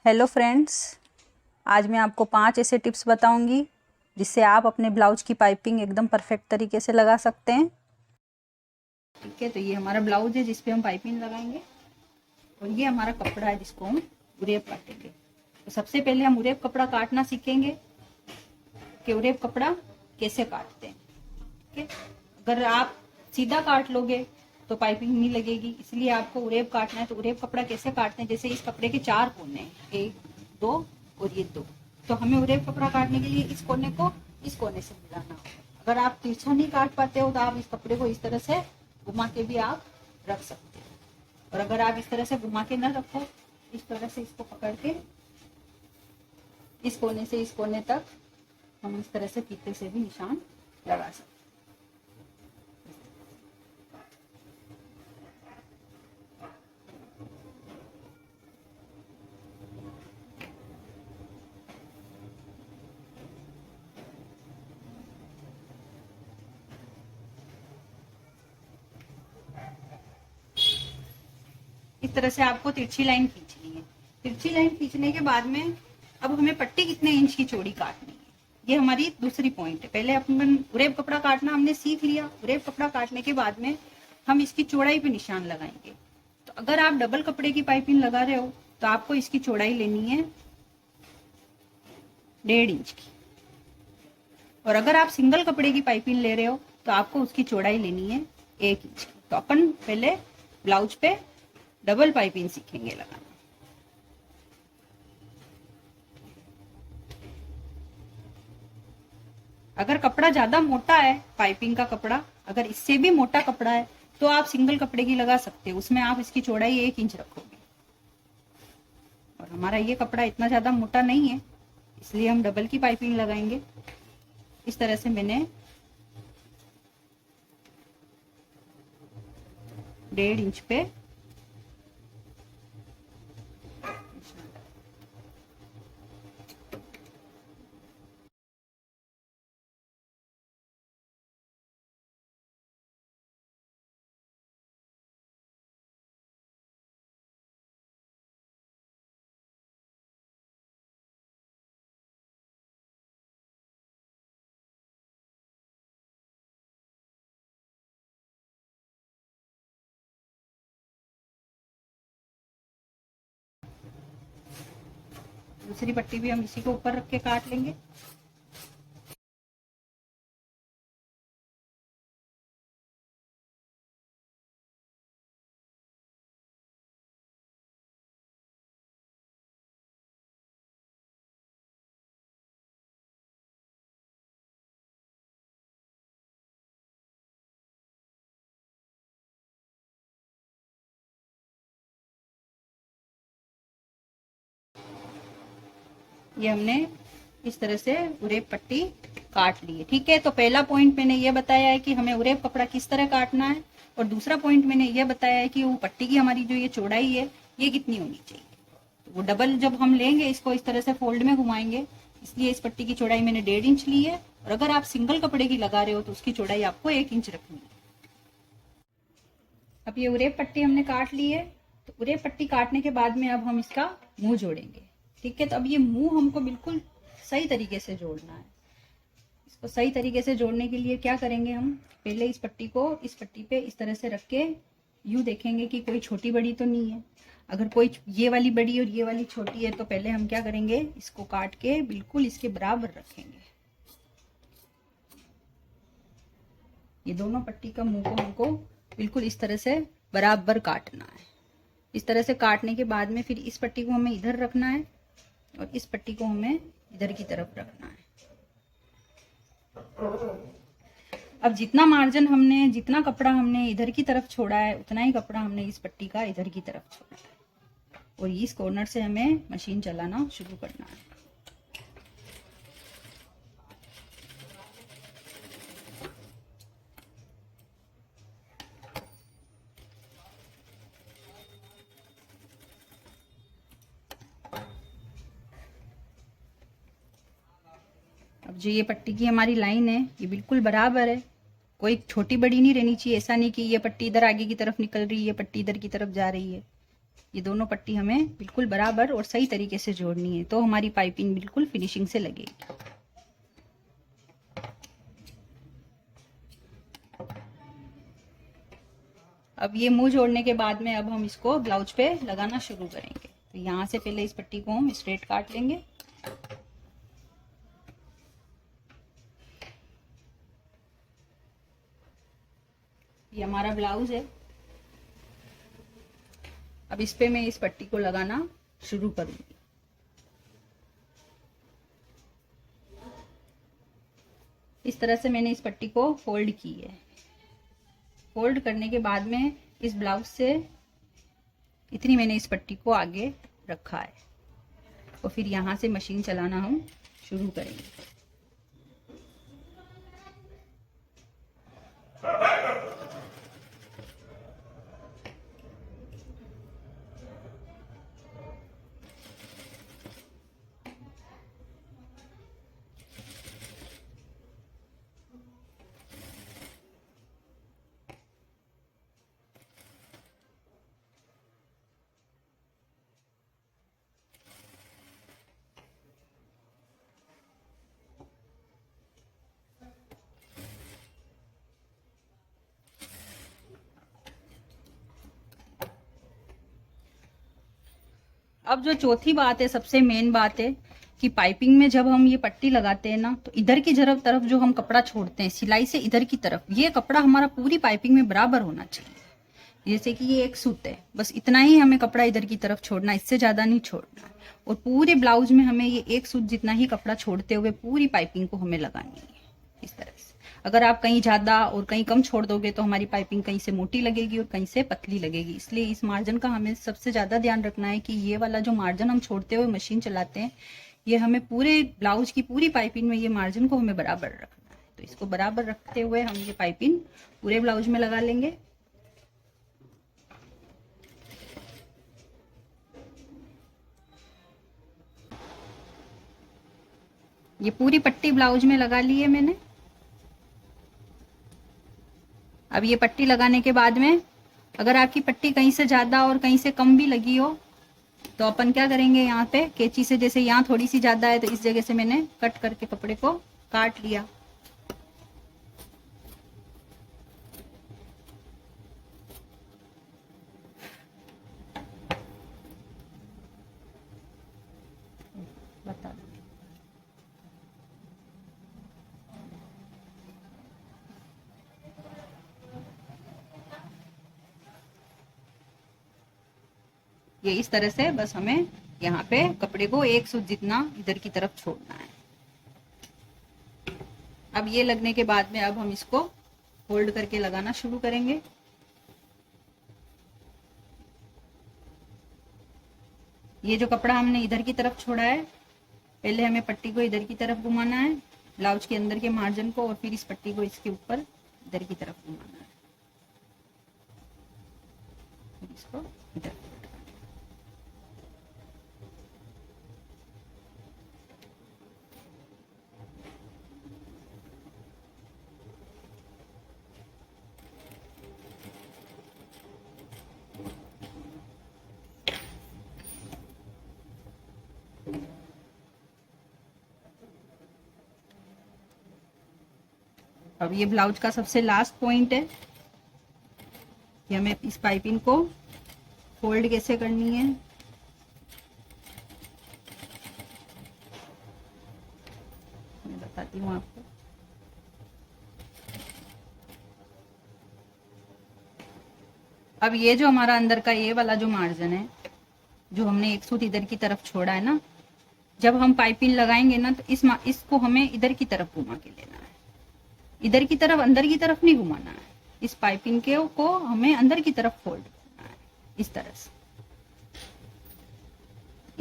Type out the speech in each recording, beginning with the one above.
Hello friends, आज मैं आपको 5 ऐसे टिप्स बताऊंगी जिससे आप अपने ब्लाउज की पाइपिंग एकदम परफेक्ट तरीके से लगा सकते हैं। ठीक है, तो ये हमारा ब्लाउज है जिस पे हम पाइपिंग लगाएंगे और ये हमारा कपड़ा है जिसको हम उरेब काटेंगे। तो सबसे पहले हम उरेब कपड़ा काटना सीखेंगे कि उरेब कपड़ा कैसे काटते हैं। ठीक है, अगर आप सीधा काट लोगे तो पाइपिंग नहीं लगेगी, इसलिए आपको उरेब काटना है। तो उरेब कपड़ा कैसे काटते हैं, जैसे इस कपड़े के 4 कोने हैं, 1, 2 और ये 2। तो हमें उरेब कपड़ा काटने के लिए इस कोने को इस कोने से मिलाना होगा। अगर आप तिरछा नहीं काट पाते हो तो आप इस कपड़े को इस तरह से घुमा के भी आप रख सकते हो, और अगर आप इस तरह से घुमा के न रखो, इस तरह से इसको पकड़ के इस कोने से इस कोने तक हम इस तरह से फीते से भी निशान लगा सकते हैं। इस तरह से आपको तिरछी लाइन खींचनी है। तिरछी लाइन खींचने के बाद में अब हमें पट्टी कितने इंच की चौड़ी काटनी है, ये हमारी दूसरी पॉइंट है। पहले अपन उरेब कपड़ा काटना हमने सीख लिया। उरेब कपड़ा काटने के बाद में हम इसकी चौड़ाई पे निशान लगाएंगे। तो अगर आप डबल कपड़े की पाइपिंग लगा रहे हो तो आपको इसकी चौड़ाई लेनी है 1.5 इंच की, और अगर आप सिंगल कपड़े की पाइपिंग ले रहे हो तो आपको उसकी चौड़ाई लेनी है 1 इंच की। तो अपन पहले ब्लाउज पे डबल पाइपिंग सीखेंगे लगाना। अगर कपड़ा ज्यादा मोटा है, पाइपिंग का कपड़ा अगर इससे भी मोटा कपड़ा है तो आप सिंगल कपड़े की लगा सकते हो, उसमें आप इसकी चौड़ाई 1 इंच रखोगे। और हमारा ये कपड़ा इतना ज्यादा मोटा नहीं है, इसलिए हम डबल की पाइपिंग लगाएंगे। इस तरह से मैंने 1.5 इंच पे दूसरी पट्टी भी हम इसी को ऊपर रख के काट लेंगे। ये हमने इस तरह से उरेब पट्टी काट ली है। ठीक है, तो पहला पॉइंट मैंने ये बताया है कि हमें उरेब कपड़ा किस तरह काटना है, और दूसरा पॉइंट मैंने ये बताया है कि वो पट्टी की हमारी जो ये चौड़ाई है ये कितनी होनी चाहिए। तो वो डबल जब हम लेंगे, इसको इस तरह से फोल्ड में घुमाएंगे, इसलिए इस पट्टी की चौड़ाई मैंने 1.5 इंच ली है। और अगर आप सिंगल कपड़े की लगा रहे हो तो उसकी चौड़ाई आपको 1 इंच रखनी है। अब ये उरेब पट्टी हमने काट ली है। तो उरेब पट्टी काटने के बाद में अब हम इसका मुंह जोड़ेंगे। ठीक है, तो अब ये मुंह हमको बिल्कुल सही तरीके से जोड़ना है। इसको सही तरीके से जोड़ने के लिए क्या करेंगे, हम पहले इस पट्टी को इस पट्टी पे इस तरह से रख के यूं देखेंगे कि कोई छोटी बड़ी तो नहीं है। अगर कोई ये वाली बड़ी और ये वाली छोटी है तो पहले हम क्या करेंगे, इसको काट के बिल्कुल इसके बराबर रखेंगे। ये दोनों पट्टी का मुंह को हमको बिल्कुल इस तरह से बराबर काटना है। इस तरह से काटने के बाद में फिर इस पट्टी को हमें इधर रखना है और इस पट्टी को हमें इधर की तरफ रखना है। अब जितना मार्जिन हमने, जितना कपड़ा हमने इधर की तरफ छोड़ा है, उतना ही कपड़ा हमने इस पट्टी का इधर की तरफ छोड़ा है, और इस कॉर्नर से हमें मशीन चलाना शुरू करना है। अब जो ये पट्टी की हमारी लाइन है ये बिल्कुल बराबर है, कोई छोटी बड़ी नहीं रहनी चाहिए। ऐसा नहीं कि ये पट्टी इधर आगे की तरफ निकल रही है, ये पट्टी इधर की तरफ जा रही है। ये दोनों पट्टी हमें बिल्कुल बराबर और सही तरीके से जोड़नी है, तो हमारी पाइपिंग बिल्कुल फिनिशिंग से लगेगी। अब ये मुंह जोड़ने के बाद में अब हम इसको ब्लाउज पे लगाना शुरू करेंगे। तो यहाँ से पहले इस पट्टी को हम स्ट्रेट काट लेंगे। ये हमारा ब्लाउज है। अब इस पे मैं इस पट्टी को लगाना शुरू करूंगी। इस तरह से मैंने इस पट्टी को फोल्ड की है। फोल्ड करने के बाद में इस ब्लाउज से इतनी मैंने इस पट्टी को आगे रखा है और फिर यहाँ से मशीन चलाना हम शुरू करेंगे। अब जो चौथी बात है, सबसे मेन बात है कि पाइपिंग में जब हम ये पट्टी लगाते हैं ना, तो इधर की तरफ जो हम कपड़ा छोड़ते हैं सिलाई से इधर की तरफ, ये कपड़ा हमारा पूरी पाइपिंग में बराबर होना चाहिए। जैसे कि ये एक सूत है, बस इतना ही हमें कपड़ा इधर की तरफ छोड़ना है, इससे ज्यादा नहीं छोड़ना है। और पूरे ब्लाउज में हमें ये एक सूत जितना ही कपड़ा छोड़ते हुए पूरी पाइपिंग को हमें लगानी है इस तरह से। अगर आप कहीं ज्यादा और कहीं कम छोड़ दोगे तो हमारी पाइपिंग कहीं से मोटी लगेगी और कहीं से पतली लगेगी। इसलिए इस मार्जिन का हमें सबसे ज्यादा ध्यान रखना है कि ये वाला जो मार्जिन हम छोड़ते हुए मशीन चलाते हैं, ये हमें पूरे ब्लाउज की पूरी पाइपिंग में ये मार्जिन को हमें बराबर रखना है। तो इसको बराबर रखते हुए हम ये पाइपिंग पूरे ब्लाउज में लगा लेंगे। ये पूरी पट्टी ब्लाउज में लगा ली है मैंने। अब ये पट्टी लगाने के बाद में अगर आपकी पट्टी कहीं से ज्यादा और कहीं से कम भी लगी हो तो अपन क्या करेंगे, यहाँ पे कैंची से, जैसे यहाँ थोड़ी सी ज्यादा है तो इस जगह से मैंने कट करके कपड़े को काट लिया। बता दो। ये इस तरह से बस हमें यहाँ पे कपड़े को एक सूत जितना इधर की तरफ छोड़ना है। अब ये लगने के बाद में अब हम इसको फोल्ड करके लगाना शुरू करेंगे। ये जो कपड़ा हमने इधर की तरफ छोड़ा है, पहले हमें पट्टी को इधर की तरफ घुमाना है, ब्लाउज के अंदर के मार्जिन को, और फिर इस पट्टी को इसके ऊपर इधर की तरफ घुमाना है, फिर इसको इधर। अब ये ब्लाउज का सबसे लास्ट पॉइंट है कि हमें इस पाइपिंग को फोल्ड कैसे करनी है। मैं बताती हूँ आपको। अब ये जो हमारा अंदर का ये वाला जो मार्जिन है, जो हमने एक सूत इधर की तरफ छोड़ा है ना, जब हम पाइपिंग लगाएंगे ना तो इसको हमें इधर की तरफ घुमा के लेना है। इधर की तरफ, अंदर की तरफ नहीं घुमाना है। इस पाइपिंग के को हमें अंदर की तरफ फोल्ड करना है इस तरह से।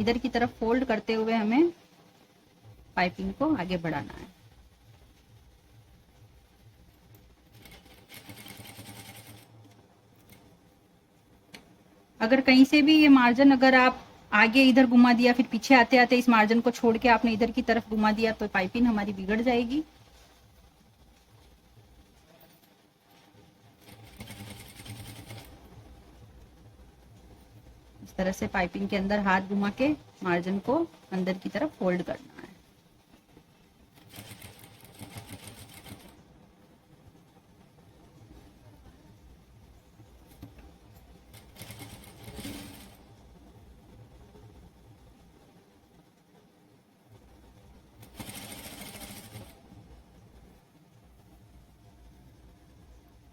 इधर की तरफ फोल्ड करते हुए हमें पाइपिंग को आगे बढ़ाना है। अगर कहीं से भी ये मार्जिन, अगर आप आगे इधर घुमा दिया, फिर पीछे आते आते इस मार्जिन को छोड़ के आपने इधर की तरफ घुमा दिया, तो पाइपिंग हमारी बिगड़ जाएगी। तरह से पाइपिंग के अंदर हाथ घुमा के मार्जिन को अंदर की तरफ फोल्ड करना है।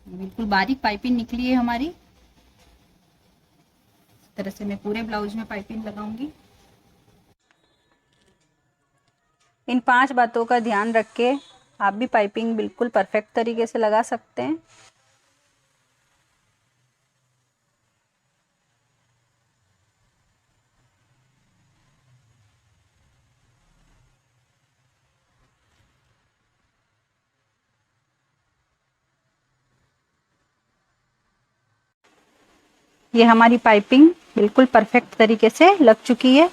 बिल्कुल बारीक पाइपिंग निकली है हमारी। इस तरह से मैं पूरे ब्लाउज में पाइपिंग लगाऊंगी। इन 5 बातों का ध्यान रख के आप भी पाइपिंग बिल्कुल परफेक्ट तरीके से लगा सकते हैं। ये हमारी पाइपिंग बिल्कुल परफेक्ट तरीके से लग चुकी है।